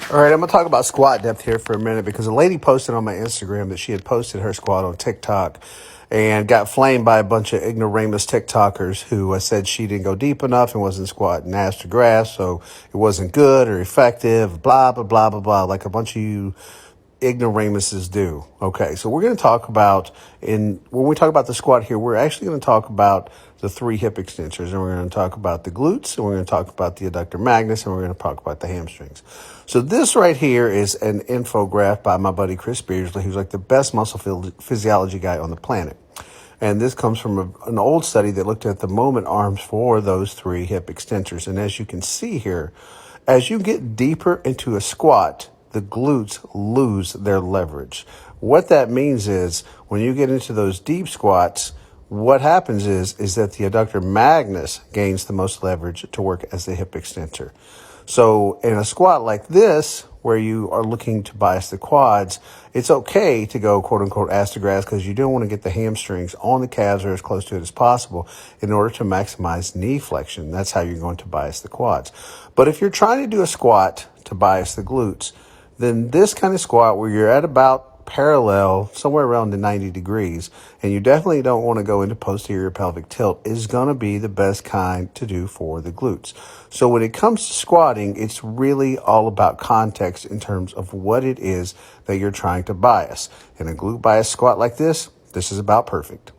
All right, I'm going to talk about squat depth here for a minute because a lady posted on my Instagram that she had posted her squat on TikTok and got flamed by a bunch of ignoramus TikTokers who said she didn't go deep enough and wasn't squatting ass to grass, so it wasn't good or effective, blah, blah, blah, blah, blah, like a bunch of you ignoramuses do. Okay, so we're going to talk about, when we talk about the squat here, we're actually going to talk about the 3 hip extensors, and we're going to talk about the glutes, and we're going to talk about the adductor magnus, and we're going to talk about the hamstrings. So this right here is an infograph by my buddy Chris Beardsley, who's like the best muscle physiology guy on the planet. And this comes from an old study that looked at the moment arms for those 3 hip extensors. And as you can see here, as you get deeper into a squat, the glutes lose their leverage. What that means is when you get into those deep squats, what happens is that the adductor magnus gains the most leverage to work as the hip extensor. So in a squat like this, where you are looking to bias the quads, it's okay to go quote unquote ass to grass because you don't want to get the hamstrings on the calves or as close to it as possible in order to maximize knee flexion. That's how you're going to bias the quads. But if you're trying to do a squat to bias the glutes, then this kind of squat where you're at about parallel, somewhere around the 90 degrees, and you definitely don't want to go into posterior pelvic tilt is going to be the best kind to do for the glutes. So when it comes to squatting, it's really all about context in terms of what it is that you're trying to bias. In a glute bias squat like this is about perfect.